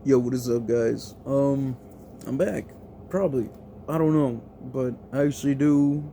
Yo, what is up, guys? I'm back. Probably. I don't know, but I actually do,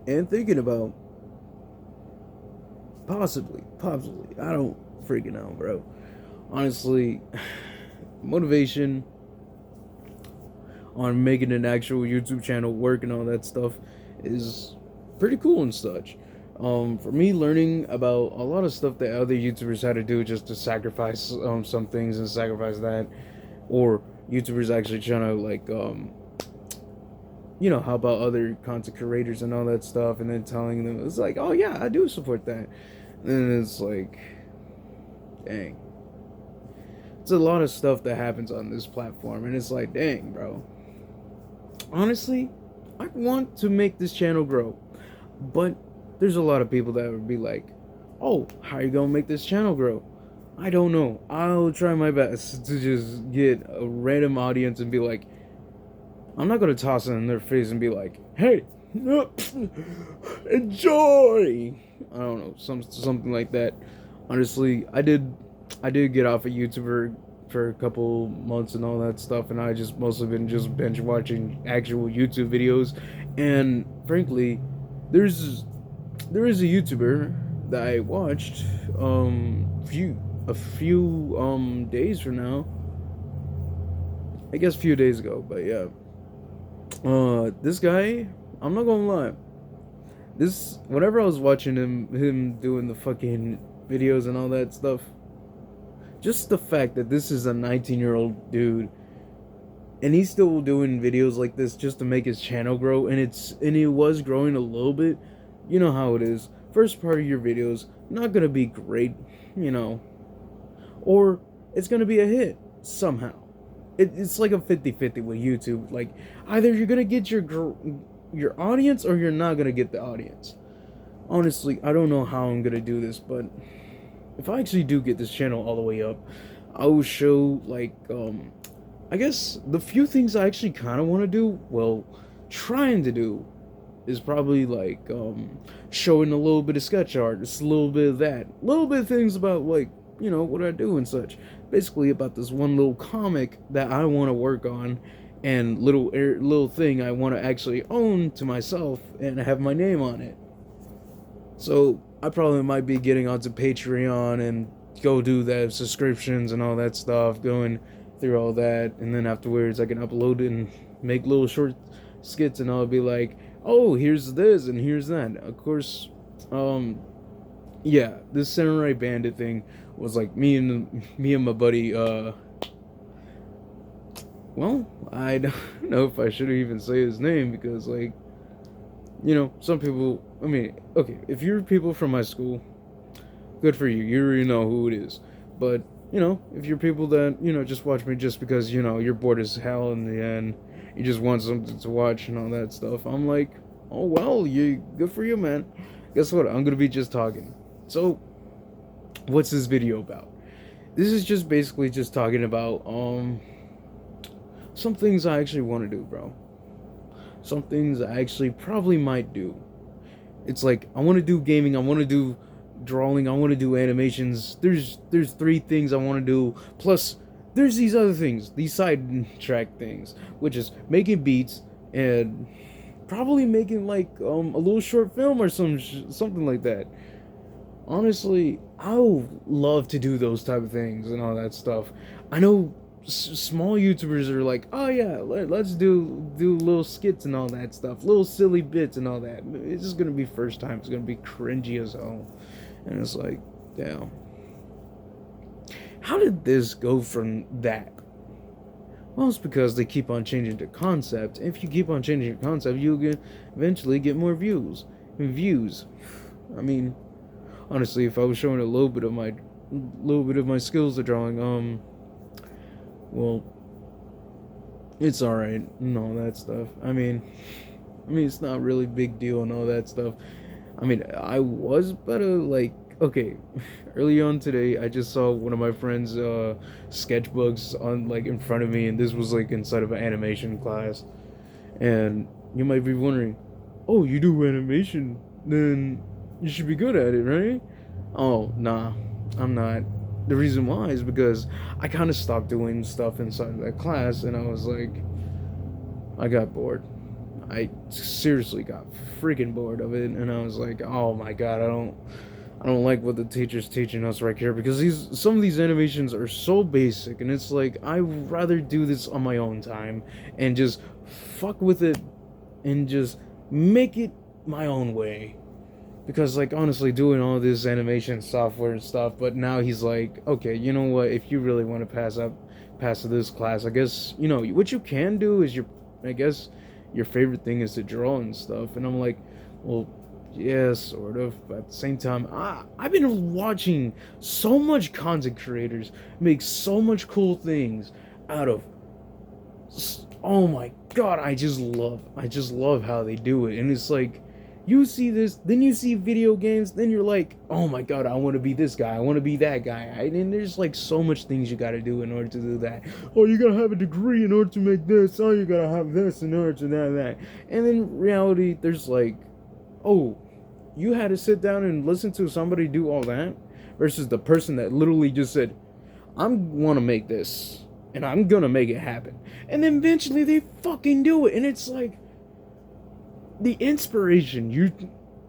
and thinking about possibly. I don't freaking know, bro. Honestly, motivation on making an actual YouTube channel work and all that stuff is pretty cool and such. For me, learning about a lot of stuff that other YouTubers had to do just to sacrifice some things and sacrifice that, or YouTubers actually trying to how about other content creators and all that stuff, and then telling them it's like, oh yeah, I do support that, and then it's like, dang, it's a lot of stuff that happens on this platform, and it's like, dang, bro. Honestly, I want to make this channel grow, but there's a lot of people that would be like, oh, how are you gonna make this channel grow? I don't know. I'll try my best to just get a random audience and be like, I'm not gonna toss it in their face and be like, hey, enjoy. I don't know, something like that. Honestly, I did get off a YouTuber for a couple months and all that stuff, and I just mostly been just binge watching actual YouTube videos. And frankly, there's there is a YouTuber that I watched a few days from now. I guess a few days ago, but yeah. This guy, I'm not gonna lie. This whenever I was watching him doing the fucking videos and all that stuff, just the fact that this is a 19-year-old dude and he's still doing videos like this just to make his channel grow, and it was growing a little bit. You know how it is. First part of your videos not gonna be great, you know, or it's gonna be a hit somehow. It's like a 50-50 with YouTube. Like, either you're gonna get your audience or you're not gonna get the audience. Honestly, I don't know how I'm gonna do this, but if I actually do get this channel all the way up, I will show I guess the few things I actually kind of want to do. Well, trying to do is probably showing a little bit of sketch art, just a little bit of that, a little bit of things about what I do and such. Basically about this one little comic that I want to work on, and little thing I want to actually own to myself and have my name on it. So I probably might be getting onto Patreon and go do that subscriptions and all that stuff, going through all that, and then afterwards I can upload it and make little short skits, and I'll be like, oh, here's this and here's that. Of course, yeah, this Samurai Bandit thing was like me and my buddy. Well, I don't know if I should even say his name because some people. I mean, okay, if you're people from my school, good for you. You already know who it is. But if you're people that just watch me just because you're bored as hell in the end, you just want something to watch and all that stuff. I'm like, oh well, you good for you, man. Guess what? I'm gonna be just talking. So, what's this video about? This is just basically just talking about some things I actually want to do, bro. Some things I actually probably might do. It's like I want to do gaming, I want to do drawing, I want to do animations. There's three things I want to do. Plus, there's these other things, these side track things, which is making beats and probably making a little short film or something like that. Honestly, I would love to do those type of things and all that stuff. I know small YouTubers are like, oh yeah, let's do little skits and all that stuff, little silly bits and all that. It's just gonna be first time. It's gonna be cringy as hell, and it's like, damn, how did this go from that? Well, it's because they keep on changing the concept. If you keep on changing your concept, you'll eventually get more views. I mean, honestly, if I was showing a little bit of my skills at drawing, well, it's alright and all that stuff. I mean, it's not really big deal and all that stuff. I mean, I was better, okay, early on today, I just saw one of my friends' sketchbooks on, in front of me, and this was, inside of an animation class. And you might be wondering, oh, you do animation, then you should be good at it, right? Oh, nah, I'm not. the reason why is because I kind of stopped doing stuff inside that class, and I was like, I got bored. I seriously got freaking bored of it, and I was like, oh my god, I don't like what the teacher's teaching us right here, because some of these animations are so basic, and it's like I'd rather do this on my own time and just fuck with it and just make it my own way. Because like honestly, doing all this animation software and stuff, but now he's like, okay, you know what? If you really want to pass to this class, I guess what you can do is I guess your favorite thing is to draw and stuff. And I'm like, well, yeah, sort of. But at the same time, I've been watching so much content creators make so much cool things out of. Oh my god, I just love how they do it, and it's like you see this, then you see video games, then you're like, oh my god, I want to be this guy, I want to be that guy, and there's like so much things you got to do in order to do that. Oh, you gotta have a degree in order to make this. Oh, you gotta have this in order to that. And in reality, there's like, oh, you had to sit down and listen to somebody do all that, versus the person that literally just said, I want to make this, and I'm gonna make it happen. And then eventually they fucking do it, and it's like the inspiration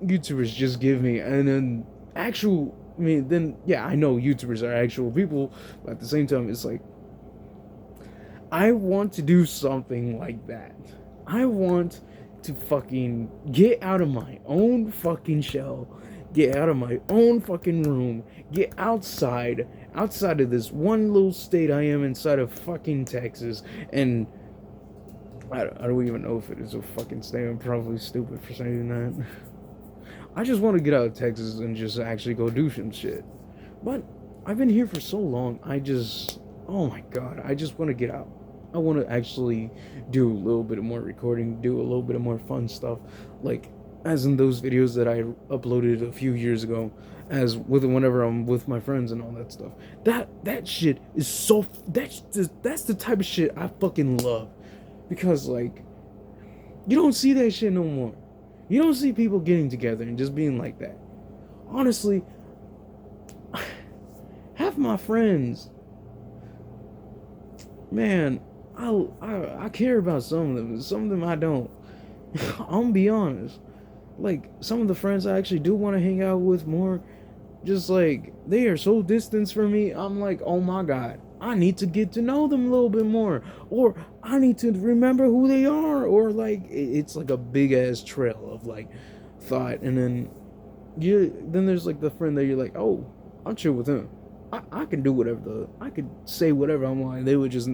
YouTubers just give me, and then actual. I mean, then yeah, I know YouTubers are actual people, but at the same time, it's like I want to do something like that. I want to fucking get out of my own fucking shell, get out of my own fucking room, get outside of this one little state I am inside of fucking Texas, and I don't even know if it is a fucking state. I'm probably stupid for saying that. I just want to get out of Texas and just actually go do some shit. But I've been here for so long, oh my god, I just want to get out. I want to actually do a little bit more recording, do a little bit of more fun stuff, like as in those videos that I uploaded a few years ago, as with whenever I'm with my friends and all that stuff. That shit is so that's the type of shit I fucking love, because like you don't see that shit no more. You don't see people getting together and just being like that. Honestly, half my friends, man, I care about some of them. Some of them I don't. I'm gonna be honest. Like some of the friends I actually do want to hang out with more, just like they are so distant from me. I'm like, oh my god, I need to get to know them a little bit more, or I need to remember who they are, or like it's like a big ass trail of like thought, and then there's like the friend that you're like, oh, I'm chill with him. I can do whatever I could say whatever I want. And they would just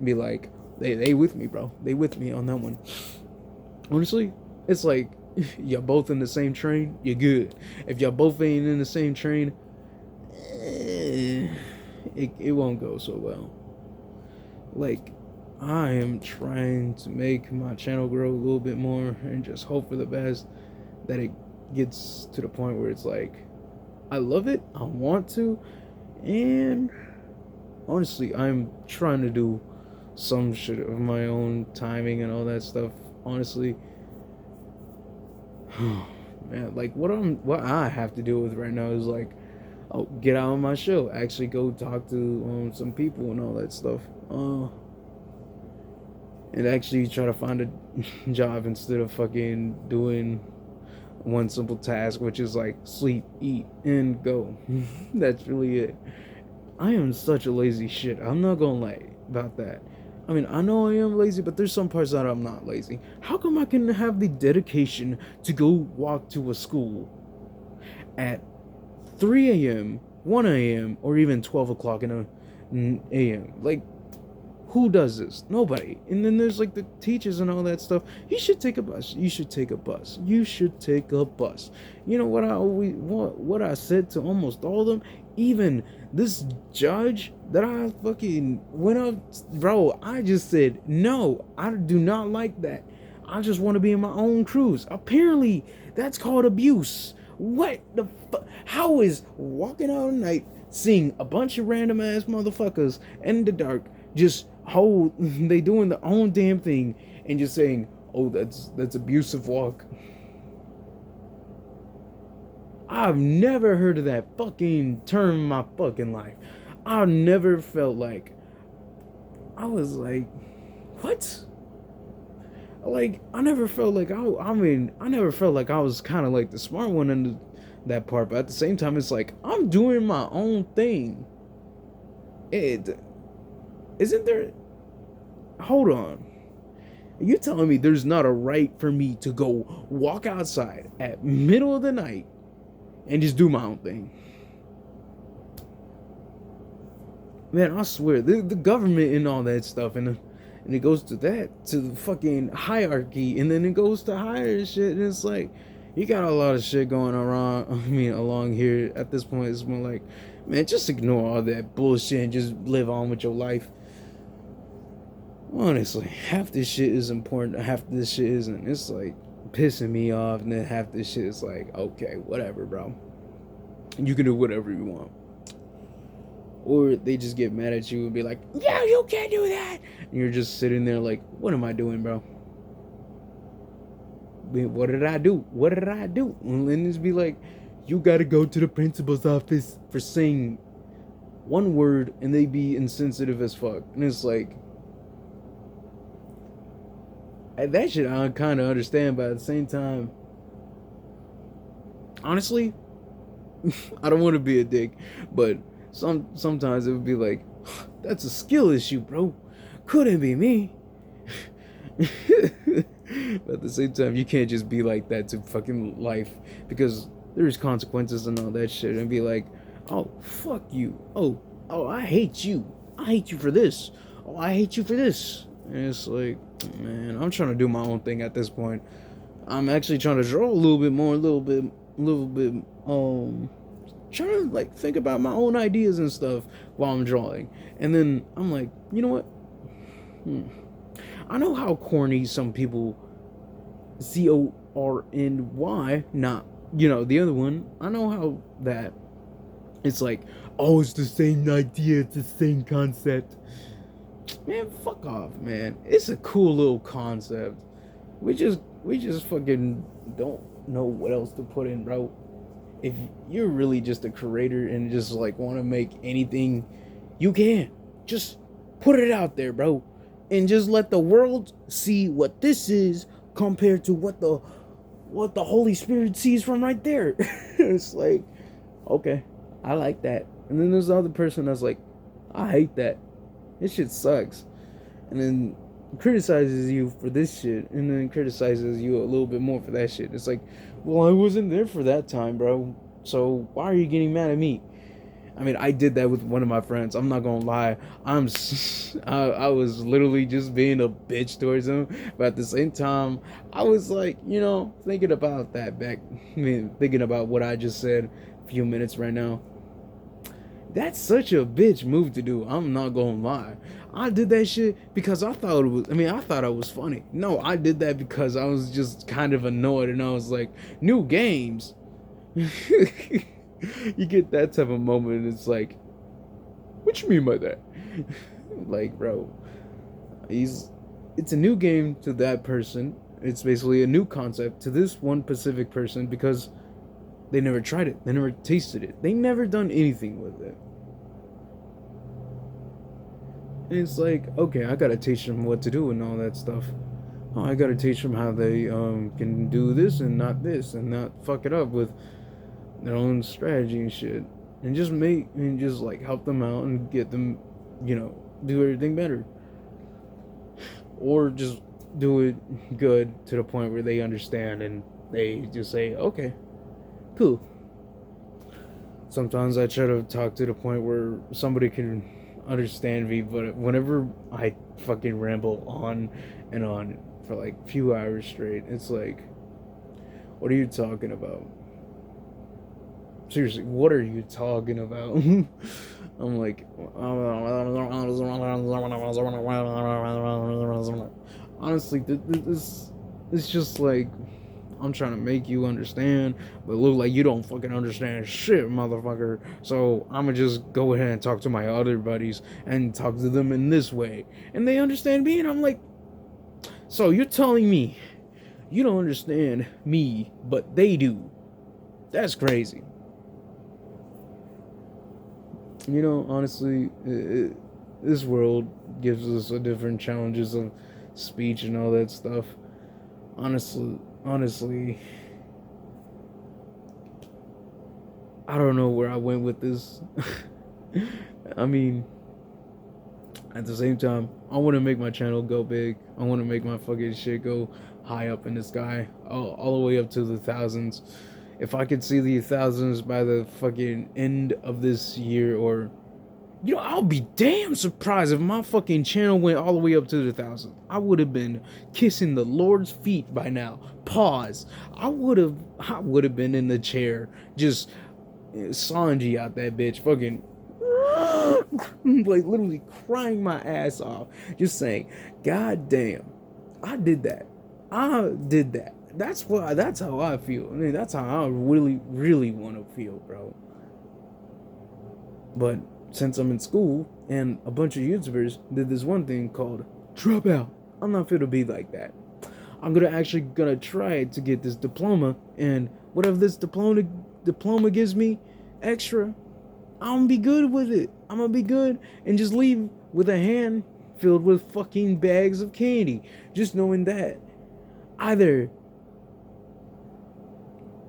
be like, they with me, bro. They with me on that one. Honestly, it's like y'all both in the same train, you're good. If y'all both ain't in the same train, it won't go so well. Like, I am trying to make my channel grow a little bit more and just hope for the best that it gets to the point where it's like, I love it, I want to, and honestly, I'm trying to do some shit of my own timing and all that stuff. Honestly, man, like what I have to deal with right now is like, oh, get out of my show, actually go talk to some people and all that stuff, and actually try to find a job instead of fucking doing one simple task, which is like sleep, eat, and go. That's really it. I am such a lazy shit. I'm not gonna lie about that. I mean, I know I am lazy, but there's some parts that I'm not lazy. How come I can have the dedication to go walk to a school at 3 a.m., 1 a.m., or even 12 o'clock in a.m.? Like, who does this? Nobody. And then there's like the teachers and all that stuff. You should take a bus. You should take a bus. You should take a bus. You know what I said to almost all of them? Even this judge that I fucking went up, bro, I just said, no, I do not like that. I just want to be in my own cruise. Apparently, that's called abuse. What the fuck? How is walking out at night, seeing a bunch of random ass motherfuckers in the dark, just they doing their own damn thing, and just saying, oh, that's abusive walk? I've never heard of that fucking term in my fucking life. I never felt like I was like, what? Like I never felt like I never felt like I was kind of like the smart one in that part, but at the same time, it's like I'm doing my own thing. It isn't there. Hold on. You telling me there's not a right for me to go walk outside at middle of the night and just do my own thing? Man, I swear, the government and all that stuff, and it goes to that, to the fucking hierarchy, and then it goes to higher shit, and it's like, you got a lot of shit going around, along here. At this point, it's more like, man, just ignore all that bullshit and just live on with your life. Honestly, half this shit is important, half this shit isn't. It's like, pissing me off, and then half this shit is like, okay, whatever, bro. You can do whatever you want. Or they just get mad at you and be like, yeah, you can't do that. And you're just sitting there like, what am I doing, bro? What did I do? What did I do? And then just be like, you gotta go to the principal's office for saying one word, and they be insensitive as fuck. And it's like, that shit I kind of understand, but at the same time, honestly, I don't want to be a dick, but sometimes it would be like, that's a skill issue, bro. Couldn't be me. But at the same time, you can't just be like that to fucking life, because there's consequences and all that shit, and be like, oh, fuck you. Oh, I hate you. I hate you for this. Oh, I hate you for this. And it's like, man, I'm trying to do my own thing at this point. I'm actually trying to draw a little bit more, a little bit, trying to like think about my own ideas and stuff while I'm drawing. And then I'm like, you know what? I know how corny some people, CORNY, not, the other one. I know how that it's like, oh, it's the same idea, it's the same concept. Man, fuck off, man. It's a cool little concept. We just fucking don't know what else to put in, bro. If you're really just a creator and just like want to make anything, you can. Just put it out there, bro. And just let the world see what this is compared to what the Holy Spirit sees from right there. It's like, okay, I like that. And then there's the other person that's like, I hate that. This shit sucks. And then criticizes you for this shit, and then criticizes you a little bit more for that shit. It's like, well, I wasn't there for that time, bro. So why are you getting mad at me? I mean, I did that with one of my friends. I'm not gonna lie. I was literally just being a bitch towards him, but at the same time, I was like, thinking about that back. Thinking about what I just said a few minutes right now. That's such a bitch move to do. I'm not gonna lie. I did that shit because I thought it was funny. No, I did that because I was just kind of annoyed, and I was like, new games. You get that type of moment, and it's like, what you mean by that? Like, bro, it's a new game to that person. It's basically a new concept to this one specific person because they never tried it. They never tasted it. They never done anything with it. And it's like, okay, I gotta teach them what to do and all that stuff. Oh, I gotta teach them how they can do this and not this, and not fuck it up with their own strategy and shit. And just like help them out and get them, do everything better. Or just do it good to the point where they understand and they just say, okay, cool. Sometimes I try to talk to the point where somebody can understand me, but whenever I fucking ramble on and on for like a few hours straight, it's like, what are you talking about? Seriously, what are you talking about? I'm like, honestly, this is just like, I'm trying to make you understand, but look like you don't fucking understand shit, motherfucker. So I'ma just go ahead and talk to my other buddies and talk to them in this way, and they understand me, and I'm like, so you're telling me you don't understand me, but they do? That's crazy. You know, honestly, this world gives us a different challenges of speech and all that stuff. Honestly, I don't know where I went with this. I mean, at the same time, I want to make my channel go big. I want to make my fucking shit go high up in the sky, all the way up to the thousands. If I could see the thousands by the fucking end of this year, or I'll be damn surprised if my fucking channel went all the way up to the thousands. I would have been kissing the Lord's feet by now. Pause. I would have been in the chair, just Sanji out that bitch, fucking like literally crying my ass off, just saying, God damn, I did that. I did that. That's how I feel. I mean, that's how I really want to feel, bro. But since I'm in school and a bunch of YouTubers did this one thing called drop out, I'm not fit to be like that. I'm gonna try to get this diploma, and whatever this diploma gives me extra, I'm gonna be good with it. I'm gonna be good and just leave with a hand filled with fucking bags of candy. Just knowing that. Either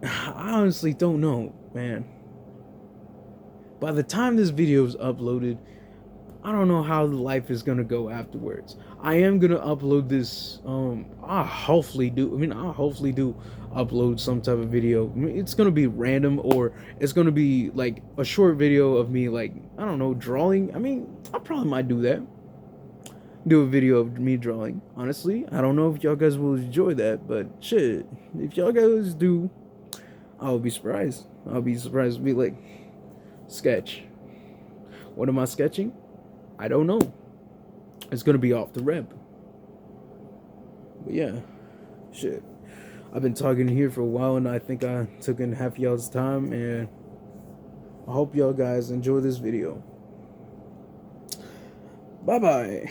I honestly don't know, man. By the time this video is uploaded, I don't know how life is gonna go afterwards. I am gonna upload this. I hopefully do. I hopefully do upload some type of video. I mean, it's gonna be random, or it's gonna be like a short video of me, like, I don't know, drawing. I mean, I probably might do that. Do a video of me drawing. Honestly, I don't know if y'all guys will enjoy that, but shit, if y'all guys do, I'll be surprised. I'll be surprised. Be like, sketch. What am I sketching? I don't know. It's gonna be off the rip. But yeah, shit. I've been talking here for a while, and I think I took in half y'all's time, and I hope y'all guys enjoy this video. Bye bye.